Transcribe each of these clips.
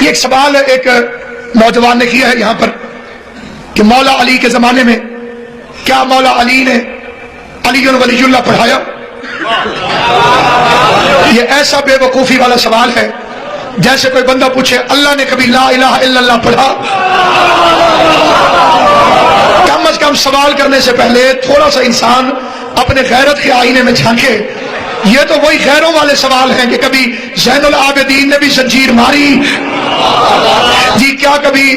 یہ ایک سوال ایک نوجوان نے کیا ہے یہاں پر کہ مولا علی کے زمانے میں کیا مولا علی نے علی ولی اللہ پڑھایا؟ یہ ایسا بے وقوفی والا سوال ہے جیسے کوئی بندہ پوچھے اللہ نے کبھی لا الہ الا اللہ پڑھا؟ کم از کم سوال کرنے سے پہلے تھوڑا سا انسان اپنے غیرت کے آئینے میں جھانکے. یہ تو وہی غیروں والے سوال ہیں کہ کبھی زین العابدین نے بھی زنجیر ماری جی، کیا کبھی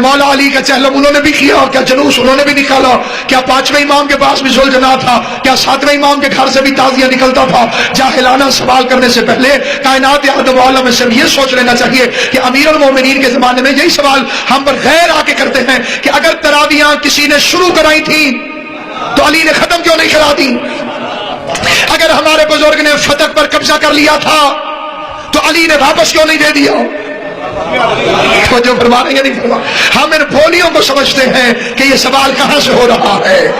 مولا علی کا چہلم انہوں نے بھی کیا، کیا جلوس انہوں نے بھی نکالا، کیا پانچویں امام کے پاس بھی ذوالجناح تھا، کیا ساتویں امام کے گھر سے بھی تعزیہ نکلتا تھا؟ جاہلانہ سوال کرنے سے پہلے کائنات آدم و عالم میں صرف یہ سوچ لینا چاہیے کہ امیر المومنین کے زمانے میں یہی سوال ہم پر غیر آ کے کرتے ہیں کہ اگر تراویحاں کسی نے شروع کرائی تھی تو علی نے ختم کیوں نہیں کرا دی؟ اگر ہمارے بزرگ نے فتح پر قبضہ کر لیا تھا تو علی نے واپس کیوں نہیں دے دیا؟ جو فرما رہے ہیں نہیں فرما. ہم ان بولیوں کو سمجھتے ہیں کہ یہ سوال کہاں سے ہو رہا ہے.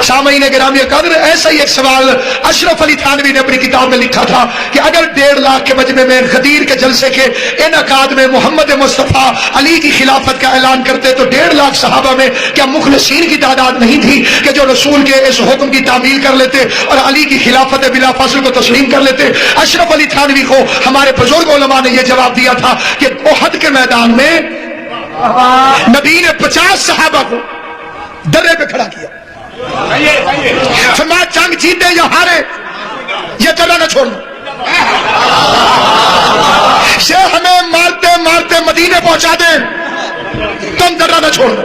سامعین گرامی قدر، ایسا ہی ایک سوال اشرف علی تھانوی نے اپنی کتاب میں لکھا تھا کہ اگر 1.5 لاکھ کے مجمع میں غدیر کے جلسے کے انعقاد میں محمد مصطفیٰ علی کی خلافت کا اعلان کرتے تو 1.5 لاکھ صحابہ میں کیا مخلصین کی تعداد نہیں تھی کہ جو رسول کے اس حکم کی تعمیل کر لیتے اور علی کی خلافت بلا فاصل کو تسلیم کر لیتے؟ اشرف علی تھانوی کو ہمارے بزرگ علماء نے یہ جواب دیا تھا کہ احد کے میدان میں نبی نے 50 صحابہ کو درے پہ کھڑا کیا، فرمایا جنگ جیتے یا ہارے یہ درہ نہ چھوڑنا. یہ ہمیں مارتے مارتے مدینے پہنچا دیں تم درہ نہ چھوڑنا،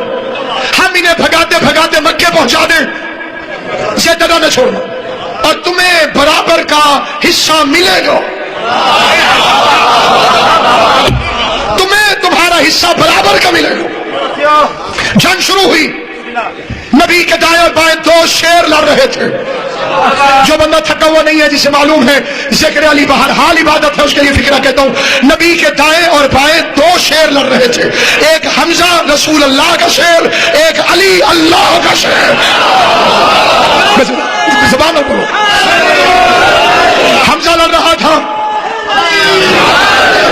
ہم انہیں بھگاتے بھگاتے مکے پہنچا دیں یہ درہ نہ چھوڑنا، اور تمہیں برابر کا حصہ ملے گا، تمہیں تمہارا حصہ برابر کا ملے گا. جنگ شروع ہوئی، نبی کے دائیں اور بائیں 2 شیر لڑ رہے تھے. جو بندہ تھکا ہوا نہیں ہے جسے معلوم ہے ذکر علی بہرحال عبادت ہے، اس کے لیے فکرہ کہتا ہوں. نبی کے دائیں اور بائیں 2 شیر لڑ رہے تھے، ایک حمزہ رسول اللہ کا شیر، ایک علی اللہ کا شیر. زبان نہ بولو. حمزہ لڑ رہا تھا،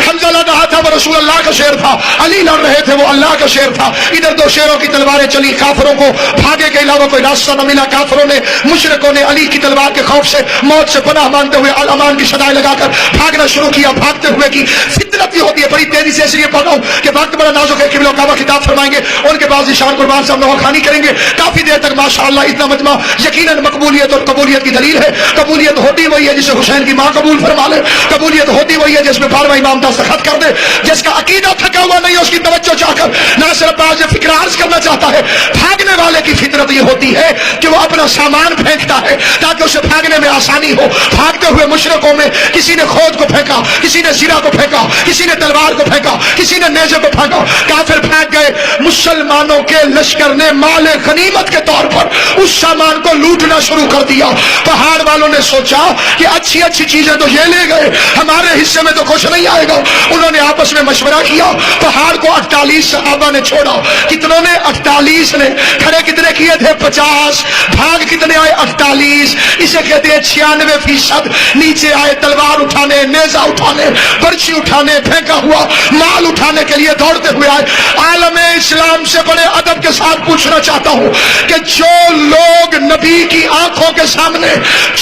حمزہ لڑ رہا تھا وہ رسول اللہ کا شیر تھا، علی لڑ رہے تھے وہ اللہ کا شیر تھا. ادھر 2 شیروں کی تلواریں چلی، کافروں کو بھاگے کے علاوہ کوئی راستہ نہ ملا. کافروں نے، مشرکوں نے علی کی تلوار کے خوف سے موت سے پناہ مانگتے ہوئے امان کی صدائیں لگا کر بھاگنا شروع کیا. بھاگتے ہوئے کی فطرت یہ ہوتی ہے. بڑی تیزی سے اس لیے پڑھ رہا ہوں کہ وقت بڑا نازک ہے. قبلہ کعبہ خطاب فرمائیں گے، ان کے بعد ذیشان قربان صاحب نوحہ خوانی کریں گے. کافی دیر تک ماشاءاللہ اتنا مجمع یقیناً مقبولیت اور قبولیت کی دلیل ہے. قبولیت ہوتی وہی ہے جسے حسین کی ماں قبول فرما لے، قبولیت ہوتی وہی ہے جس میں 12واں امام دستخط کر دے. جس کا عقیدہ تھکا ہوا نہیں ہے اس کی توجہ چاہ کر ناصر عباس یہ فکر عرض کرنا چاہتا ہے. بھاگنے والے کی فطرت یہ ہوتی ہے کہ وہ اپنا سامان پھینکتا ہے تاکہ اسے بھاگنے میں آسانی ہو. بھاگتے ہوئے مشرکوں میں کسی نے خود کو پھینکا، کسی نے زرہ کو پھینکا، کسی نے تلوار کو پھینکا، کسی نے نیزے کو پھینکا. کافر پھینک گئے. مسلمانوں کے لشکر نے مال غنیمت کے طور پر اس سامان کو لوٹنا شروع کر دیا. پہاڑ والوں نے سوچا کہ اچھی اچھی چیزیں تو یہ لے گئے، ہمارے حصے میں تو کچھ نہیں آئے گا. انہوں نے آپس میں مشورہ کیا. پہاڑ کو 48 صحابہ نے چھوڑا. کتنوں نے؟ 48 نے. کھڑے کتنے کیے تھے؟ 50. بھاگ کتنے آئے؟ 48. اسے کہتے ہیں 96%. نیچے آئے تلوار اٹھانے، نیزہ اٹھانے، برچی اٹھانے، پھینکا ہوا مال اٹھانے کے لیے دوڑتے ہوئے آئے. عالم اسلام سے بڑے ادب کے ساتھ پوچھنا چاہتا ہوں کہ جو لوگ نبی کی آنکھوں کے سامنے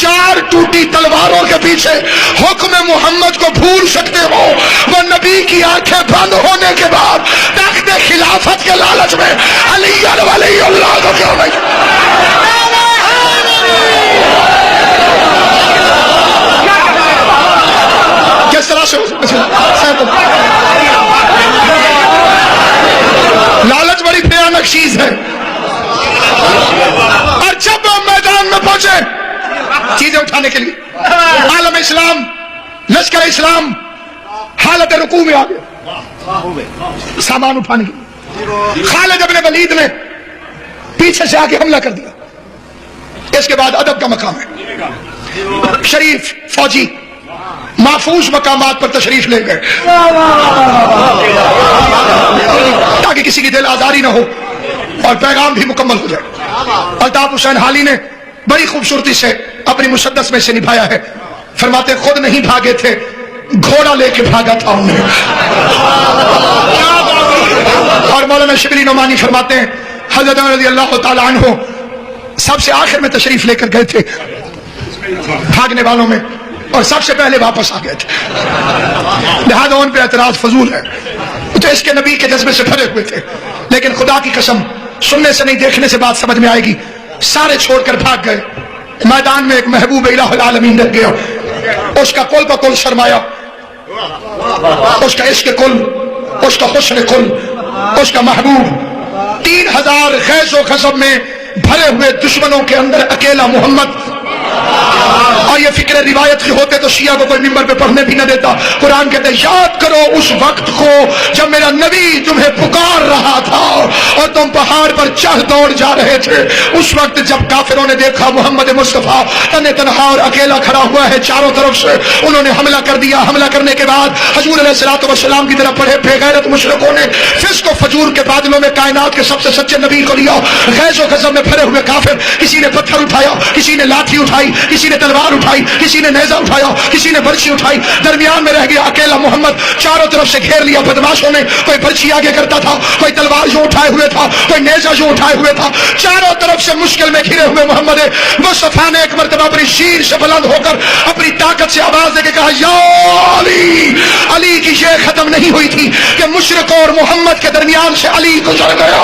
4 ٹوٹی تلواروں کے پیچھے حکم محمد کو بھول سکتے ہو، وہ نبی کی آنکھیں بند ہونے کے بعد تخت خلافت کے لالچ میں علی ولی اللہ کو کیوں نہیں؟ کس طرح سے لالچ بڑی بھیانک چیز ہے. اور جب وہ میدان میں پہنچے چیزیں اٹھانے کے لیے، عالم اسلام، لشکر اسلام حالت رکوع میں آ گیا سامان اٹھانے کے لیے. خالد ابن ولید نے پیچھے سے آ کے حملہ کر دیا. اس کے بعد ادب کا مقام ہے. شریف فوجی محفوظ مقامات پر تشریف لے گئے تاکہ کسی کی دل آزاری نہ ہو اور پیغام بھی مکمل ہو جائے. الطاف حسین حالی نے بڑی خوبصورتی سے اپنی مسدس میں سے نبھایا ہے. فرماتے خود نہیں بھاگے تھے، گھوڑا لے کے بھاگا تھا انہیں. اور مولانا شبلی نعمانی فرماتے ہیں حضرت عمر رضی اللہ تعالی عنہ سب سے آخر میں تشریف لے کر گئے تھے بھاگنے والوں میں، اور سب سے پہلے واپس آ گئے تھے، لہذا ان پہ اعتراض فضول ہے، تو اس کے نبی کے جذبے سے بھرے ہوئے تھے۔ لیکن خدا کی قسم سننے سے نہیں دیکھنے سے بات سمجھ میں آئے گی، سارے چھوڑ کر بھاگ گئے، میدان میں ایک محبوب الہ العالمین رہ گیا، اس کا کل بکل سرمایہ، اس کا عشق کل، اس کا حسن کل، اس کا محبوب 3000 غیظ و غضب میں بھرے ہوئے دشمنوں کے اندر اکیلا محمد۔ اور یہ فکر روایت کی ہوتے تو شیعہ کو کوئی ممبر پہ پڑھنے بھی نہ دیتا۔ قرآن کہتے ہیں یاد کرو اس وقت کو جب میرا نبی تمہیں پکار رہا تھا اور تم پہاڑ پر چڑھ دوڑ جا رہے تھے، اس وقت جب کافروں نے دیکھا محمد مصطفیٰ تنہا تنہا اور اکیلا کھڑا ہوا ہے چاروں طرف سے، انہوں نے حملہ کر دیا۔ حملہ کرنے کے بعد حضور علیہ الصلوۃ والسلام کی طرف پڑھے بے غیرت مشرکوں نے فسق و فجور کے بادلوں میں کائنات کے سب سے سچے نبی کو لیا۔ غیظ و غضب میں بھرے ہوئے کافر، کسی نے پتھر اٹھایا، کسی نے لاٹھی اٹھائی، کسی نے تلوار اٹھائی، کسی نے نیزہ اٹھایا، کسی نے برچھی اٹھائی، درمیان میں رہ گیا اکیلا محمد۔ چاروں طرف سے گھیر لیا بدماشوں نے، کوئی برچھی آگے کرتا تھا، کوئی تلوار جو اٹھائے ہوئے تھا، کوئی نیزہ جو اٹھائے ہوئے تھا، چاروں طرف سے مشکل میں گھرے ہوئے محمد مصطفیٰ نے ایک مرتبہ اپنی شیر سے بلند ہو کر اپنی طاقت سے آواز دے کے کہا یا علی۔ علی کی یہ ختم نہیں ہوئی تھی کہ مشرکوں اور محمد کے درمیان سے علی گزر گیا،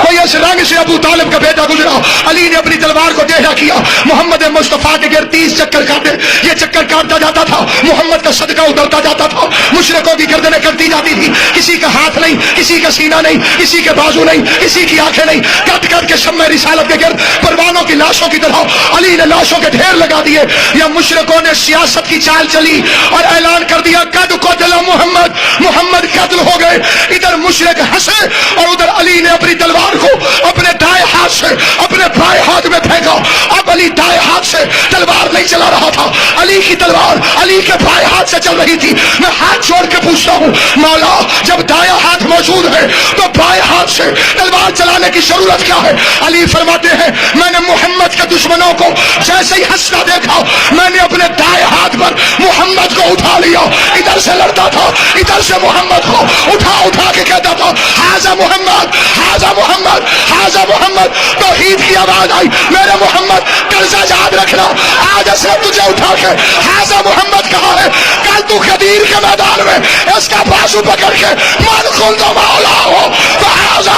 کوئی اس رنگ سے ابو طالب کا بیٹا گزرا۔ علی نے اپنی تلوار کو ٹیڑھا کیا، محمد مصطفیٰ کے گرد 30 چکر کاٹے، یہ چکر کاٹتا جاتا تھا، محمد کا صدقہ اترتا جاتا تھا، مشرکوں کی گردنیں کٹتی جاتی تھی، کسی کا ہاتھ نہیں، کسی کا سینہ نہیں، کسی کے بازو نہیں، کسی کی آنکھیں نہیں، کٹ کٹ کے شمع رسالت کے گرد پروانوں کی لاشوں کی طرح علی نے لاشوں کے ڈھیر لگا دیے۔ یا مشرکوں نے سیاست کی چال چلی اور اعلان کر دیا قد قتل محمد، محمد قتل ہو گئے۔ ادھر مشرک ہنسے اور ادھر علی نے اپنی تلوار کو اپنے دائیں ہاتھ سے اپنے بائیں ہاتھ میں پھینکا۔ اب علی دائیں ہاتھ سے تلوار نہیں چلا رہا تھا، علی کی تلوار علی کے بائیں ہاتھ سے چل رہی تھی۔ میں ہاتھ جوڑ کے پوچھتا ہوں مولا، جب دایاں ہاتھ موجود ہے تو بائیں ہاتھ سے تلوار چلانے کی ضرورت کیا ہے؟ علی فرماتے ہیں میں نے محمد کے دشمنوں کو جیسے ہی ہنستا دیکھا، میں نے اپنے دائیں ہاتھ پر محمد کو اٹھا لیا، ادھر سے لڑتا تھا ادھر سے محمد کو اٹھا اٹھا کے کہتا تھا ہاذا محمد، ہاذا محمد، ہاذا محمد۔ توحید کی آواز آئی، میرے محمد قرضہ یاد رکھنا، آج سے تجھے اٹھا کے ہاذا محمد کہا ہے، کل تو غدیر کے میدان میں اس کا بازو پکڑ کے من خلد مولا ہو تو ہاذا